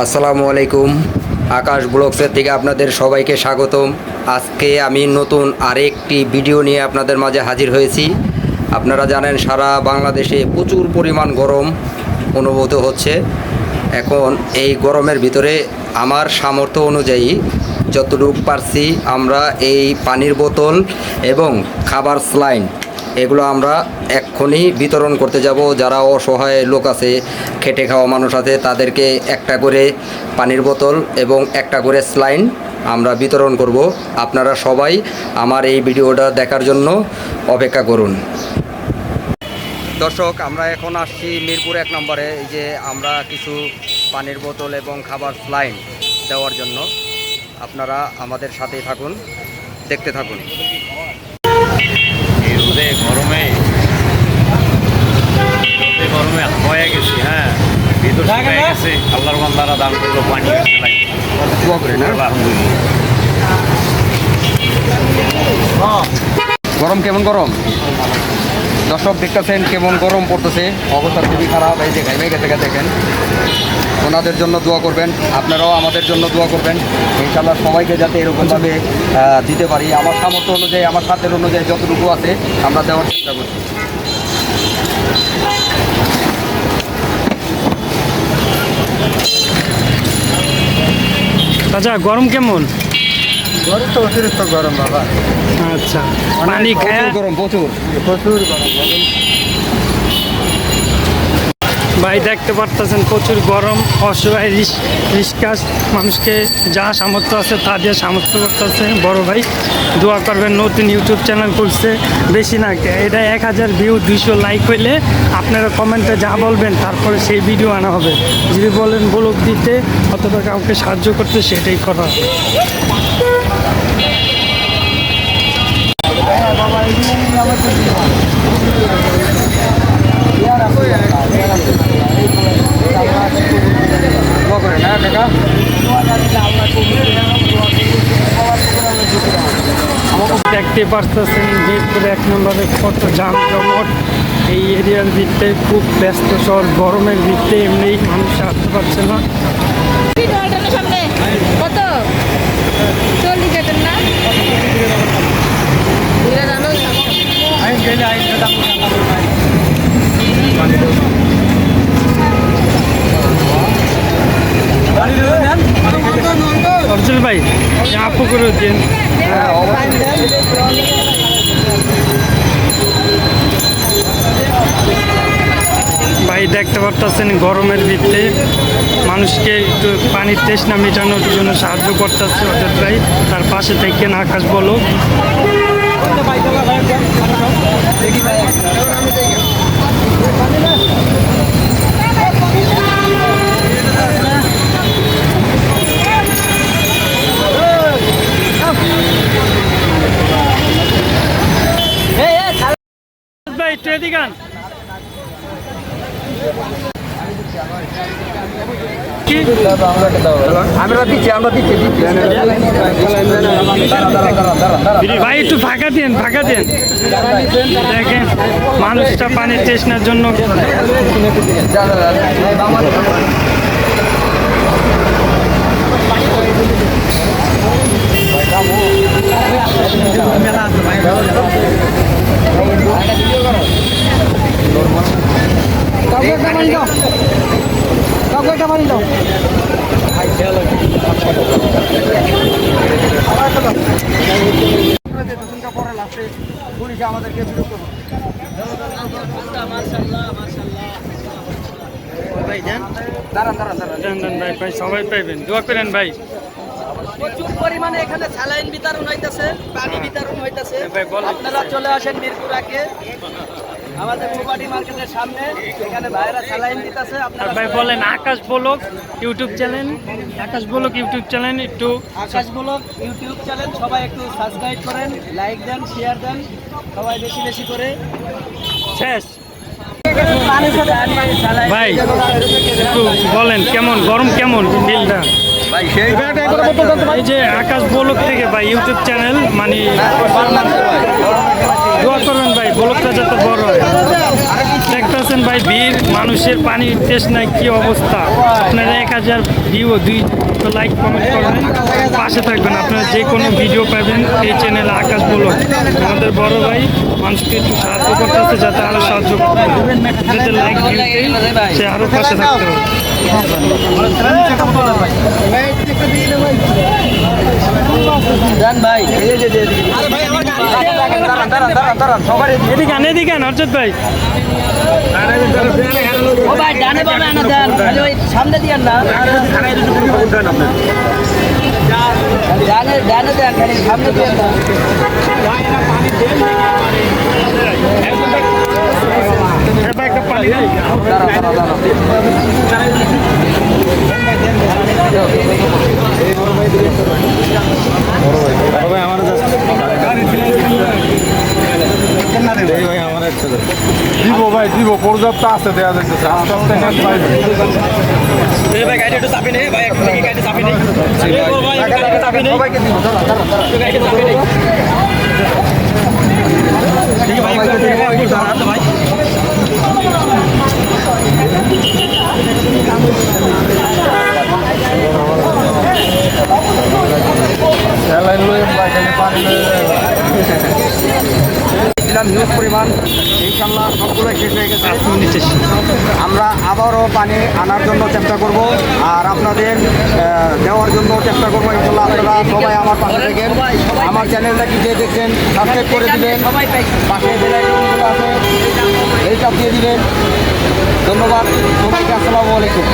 আসসালামু আলাইকুম। আকাশ ব্লগসের থেকে আপনাদের সবাইকে স্বাগতম। আজকে আমি নতুন আরেকটি ভিডিও নিয়ে আপনাদের মাঝে হাজির হয়েছি। আপনারা জানেন সারা বাংলাদেশে প্রচুর পরিমাণ গরম অনুভূত হচ্ছে। এখন এই গরমের ভিতরে আমার সামর্থ্য অনুযায়ী যতটুকু পারছি আমরা এই পানির বোতল এবং খাবার স্যালাইন এগুলো আমরা এক্ষুনি বিতরণ করতে যাব। যারা অসহায় লোক আছে, খেটে খাওয়া মানুষ আছে, তাদেরকে একটা করে পানির বোতল এবং একটা করে স্যালাইন আমরা বিতরণ করব। আপনারা সবাই আমার এই ভিডিওটা দেখার জন্য অপেক্ষা করুন। দর্শক, আমরা এখন আসছি মিরপুর 1 নম্বরে। এই যে আমরা কিছু পানির বোতল এবং খাবার স্যালাইন দেওয়ার জন্য। আপনারা আমাদের সাথেই থাকুন, দেখতে থাকুন। গরমে হয়ে গেছি, হ্যাঁ, ভিতর শুকিয়ে গেছে। আল্লাহর বান্দারা দান করলো পানি। গরম কেমন গরম দর্শক দেখতেছেন কেমন গরম পড়তেছে, অবস্থা খুবই খারাপ। এই যে ঘাইমে গেছে দেখেন। ওনাদের জন্য দোয়া করবেন, আপনারাও আমাদের জন্য দোয়া করবেন। ইনশাআল্লাহ সবাইকে যাতে এরকমভাবে দিতে পারি। আমার সামর্থ্য অনুযায়ী, আমার সাধ্যের অনুযায়ী যতটুকু আছে আমরা দেওয়ার চেষ্টা করছি। আচ্ছা, গরম কেমন? গরম তো অতিরিক্ত গরম বাবা। আচ্ছা, পানি খায় গরম প্রচুর গরম। ভাই দেখতে পারতেছেন প্রচুর গরম। অসহায় রিস্কাস মানুষকে যা সামর্থ্য আছে তা দিয়ে সামর্থ্য করতেছে। বড় ভাই দোয়া করবেন, নতুন ইউটিউব চ্যানেল করছে, বেশি না, এটা 1000 ভিউ 200 লাইক হইলে আপনারা কমেন্টে যা বলবেন তারপরে সেই ভিডিও আনা হবে। যদি বলেন ব্লগ দিতে অথবা কাউকে সাহায্য করতে, সেটাই করা হবে। দেখতে পারতেছেন মিরপুর 1 নম্বরে কত যানজট। এই এরিয়ার ভিত্তে খুব ব্যস্ত শহর, গরমের ভিত্তে এমনি মানুষ আসতে পারছে না। কত 40 টাকা না? অফজল ভাই আপু করে দিন। ভাই দেখতে পারতেছেন গরমের ভিত্তে মানুষকে একটু পানির তৃষ্ণা মেটানোর জন্য সাহায্য করতেছে অজয় ভাই। তার পাশে থেকে আকাশ বলো। ভাই একটু এদিকে আন। ভাই একটু ফাঁকা দেন, ফাঁকা দেন। দেখেন মানুষটা পানির তৃষ্ণার জন্য ভাই সবাই পাইবেন, দোয়া করেন ভাই। প্রচুর পরিমাণে এখানে স্যালাইন বিতরণ হইতেছে, পানি বিতরণ হইতেছে। আপনারা চলে আসেন মিরপুর আগে আমাদের মুবাড়ি মার্কেটের সামনে, এখানে ভাইরা স্যালাইন দিতেছে। আপনারা ভাই বলেন আকাশ ব্লগ ইউটিউব চ্যানেল, আকাশ ব্লগ ইউটিউব চ্যানেল একটু আকাশ ব্লগ ইউটিউব চ্যানেল সবাই একটু সাবস্ক্রাইব করেন, লাইক দেন, শেয়ার দেন সবাই বেশি বেশি করে। শেষ ভাই একটু বলেন কেমন গরম, কেমন বিলটা? এই যে আকাশ ব্লগ থেকে ভাই ইউটিউব চ্যানেল, মানে দোয়া করবেন ভাই ব্লকটা যত বড় হয়। দেখতেছেন ভাই ভিড়, মানুষের পানির টেস্ট নাই, কি অবস্থা। আপনারা 1000 ভিউ 2 লাইক কমেন্ট করবেন, পাশে থাকবেন, আপনারা যে কোনো ভিডিও পাবেন এই চ্যানেলে আকাশ ব্লগ। আমাদের বড় ভাই মানুষকে একটু সাহায্য করতেছে যাতে আরও সাহায্য করতে পারে, যাতে লাইক সে আরও পাশে থাকতে হবে। জান ভাই এদিকে আন, এদিকে আন, অর্জত ভাই। ও ভাই ডানে বামে আনা দেন, খালি ওই সামনে দিয়েন না। ডানে ডানে দেন, খালি সামনে দিয়েন না। এবার একটা পানি দেয়। দিব ভাই দিব, পর্যাপ্ত আছে দেওয়া যাইতেছে, আস্তে আস্তে নেট পাইবে। সবাইকে দিব, স্যালাইন লয়ে পানি লয়ে দিলাম হিউজ পরিমাণ, ইনশাল্লাহ সবগুলো শেষ হয়ে গেছে। আমরা আবারও পানি আনার জন্য চেষ্টা করব আর আপনাদের দেওয়ার জন্য চেষ্টা করবো। ইনশাল্লাহ আপনারা সবাই আমার পাশে থাকেন, আমার চ্যানেলটা কি যে দেখছেন সাবস্ক্রাইব করে দিবেন, পাশে বেল আইকনগুলো আছে এই চাপ দিয়ে দিবেন। ধন্যবাদ সবাইকে, আসসালামু আলাইকুম।